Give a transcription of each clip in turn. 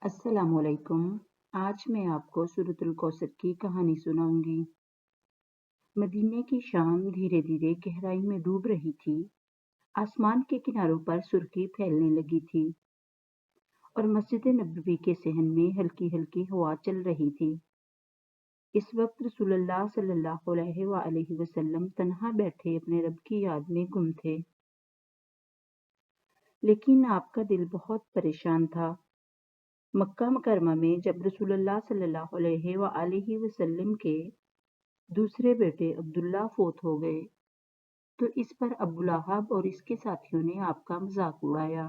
अस्सलाम वालेकुम। आज मैं आपको सूरतुल कौसर की कहानी सुनाऊंगी। मदीने की शाम धीरे धीरे गहराई में डूब रही थी। आसमान के किनारों पर सुर्खी फैलने लगी थी और मस्जिद नबवी के सहन में हल्की हल्की हवा चल रही थी। इस वक्त रसूलुल्लाह सल्लल्लाहु अलैहि वसल्लम तन्हा बैठे अपने रब की याद में गुम थे। लेकिन आपका दिल बहुत परेशान था। मक्का मुकरमा में जब रसूलुल्लाह सल्लल्लाहु अलैहि वसल्लम के दूसरे बेटे अब्दुल्ला फोत हो गए तो इस पर अबू लहब और इसके साथियों ने आपका मजाक उड़ाया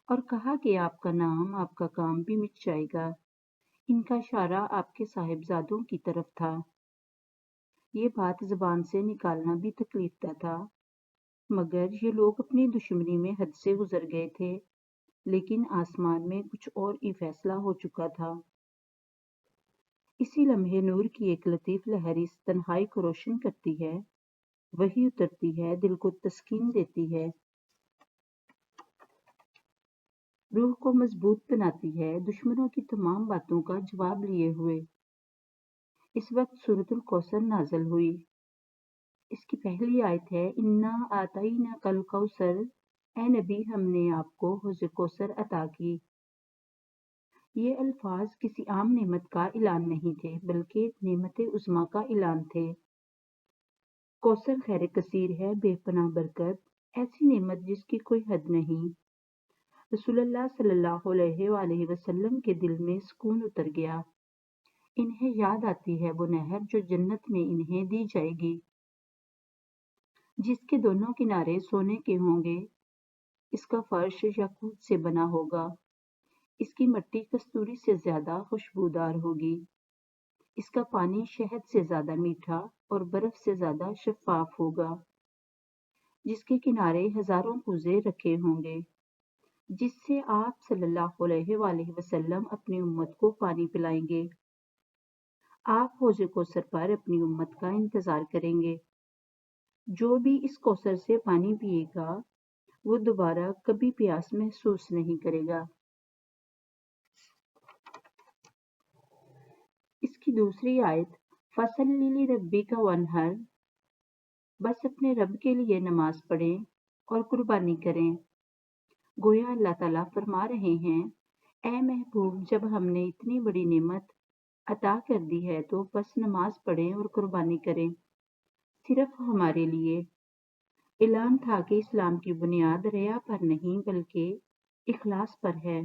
और कहा कि आपका नाम आपका काम भी मिट जाएगा। इनका इशारा आपके साहिबजादों की तरफ था। ये बात जुबान से निकालना भी तकलीफ दा था, मगर ये लोग अपनी दुश्मनी में हद से गुजर गए थे। लेकिन आसमान में कुछ और ही फैसला हो चुका था। इसी लम्हे नूर की एक लतीफ लहर इस तन्हाई को रोशन करती है, वही उतरती है, दिल को तस्कीन देती है, रूह को मजबूत बनाती है, दुश्मनों की तमाम बातों का जवाब लिए हुए। इस वक्त सूरतुल कौसर नाज़िल हुई। इसकी पहली आयत है, इन्ना आतईना कल कौसर, ए नबी हमने आपको हौज़ कौसर अता की। ये अल्फाज किसी आम नेमत का ऐलान नहीं थे, बल्कि नेमत उज़्मा का ऐलान थे। कौसर खैर कसीर है, बेपनाह बरकत, ऐसी नेमत जिसकी कोई हद नहीं। रसूलुल्लाह सल्लल्लाहु अलैहि वसल्लम के दिल में सुकून उतर गया। इन्हें याद आती है वो नहर जो जन्नत में इन्हें दी जाएगी, जिसके दोनों किनारे सोने के होंगे। इसका फर्श याकूत से बना होगा। इसकी मिट्टी कस्तूरी से ज्यादा खुशबूदार होगी। इसका पानी शहद से ज्यादा मीठा और बर्फ से ज्यादा शफाफ होगा। जिसके किनारे हजारों कूजे रखे होंगे, जिससे आप सल्लल्लाहु अलैहि वसल्लम अपनी उम्मत को पानी पिलाएंगे। आप हौज़ कौसर पर अपनी उम्मत का इंतजार करेंगे। जो भी इस कौसर से पानी पिएगा वो दोबारा कभी प्यास महसूस नहीं करेगा। इसकी दूसरी आयत, फसल्लि लिरब्बिका वन्हर, बस अपने रब के लिए नमाज पढ़ें और कुर्बानी करें। गोया अल्लाह ताला फरमा रहे हैं, ए महबूब, जब हमने इतनी बड़ी नेमत अता कर दी है तो बस नमाज पढ़ें और कुर्बानी करें, सिर्फ हमारे लिए। ऐलान था कि इस्लाम की बुनियाद रिया पर नहीं बल्कि इखलास पर है।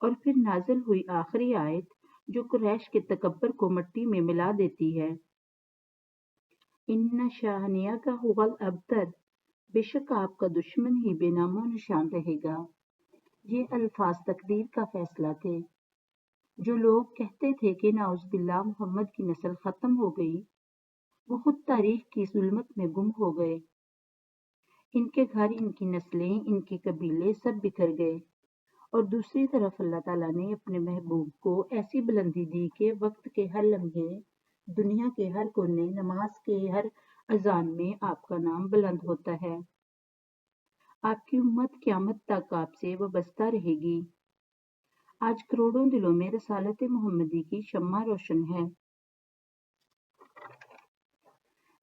और फिर नाजिल हुई आखिरी आयत जो कुरैश के तकब्बर को मिट्टी में मिला देती है, इन्ना शाहनिया का हुवल अबतर, बेशक आपका दुश्मन ही बेनामो निशान रहेगा। ये अल्फाज तकदीर का फैसला थे। जो लोग कहते थे कि नाउज़ुबिल्लाह मोहम्मद की नस्ल खत्म हो गई, वो खुद तारीख की जुल्मत में गुम हो गए। इनके घर, इनकी नस्लें, इनके कबीले सब बिखर गए। और दूसरी तरफ अल्लाह ताला ने अपने महबूब को ऐसी बुलंदी दी कि वक्त के हर लम्हे, दुनिया के हर कोने, नमाज के हर अजान में आपका नाम बुलंद होता है। आपकी उम्मत क़यामत तक आपसे वाबस्ता रहेगी। आज करोड़ों दिलों में रसालत मोहम्मदी की शम्मा रोशन है।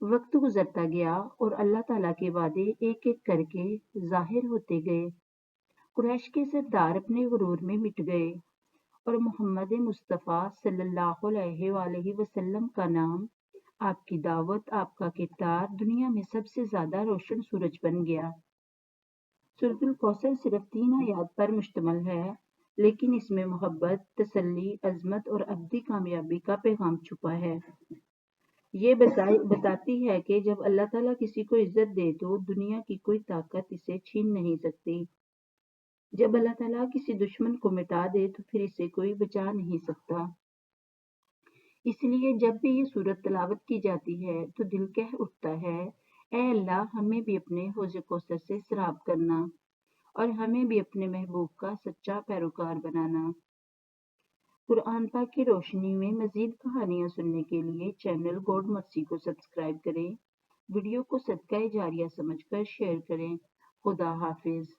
वक्त गुजरता गया और अल्लाह ताला के वादे एक एक करके जाहिर होते गए। कुरैश के सरदार अपने गुरूर में मिट गए और मोहम्मद मुस्तफ़ा सल्लल्लाहु अलैहि वसल्लम का नाम, आपकी दावत, आपका किरदार दुनिया में सबसे ज्यादा रोशन सूरज बन गया। सूरतुल कौसर सिर्फ 3 आयत पर मुश्तमिल है, लेकिन इसमें मोहब्बत, तसल्ली, अजमत और अब्दी कामयाबी का पैगाम छुपा है। ये बताती है कि जब अल्लाह ताला किसी को इज्जत दे तो दुनिया की कोई ताकत इसे छीन नहीं सकती। जब अल्लाह ताला किसी दुश्मन को मिटा दे तो फिर इसे कोई बचा नहीं सकता। इसलिए जब भी ये सूरत तिलावत की जाती है तो दिल कह उठता है, ए अल्लाह, हमें भी अपने हौज़ कौसर से सराब करना और हमें भी अपने महबूब का सच्चा पैरोकार बनाना। कुरान पाक की रोशनी में मजीद कहानियाँ सुनने के लिए चैनल गॉड मर्सी को सब्सक्राइब करें। वीडियो को सदका जारिया समझकर शेयर करें। खुदा हाफिज।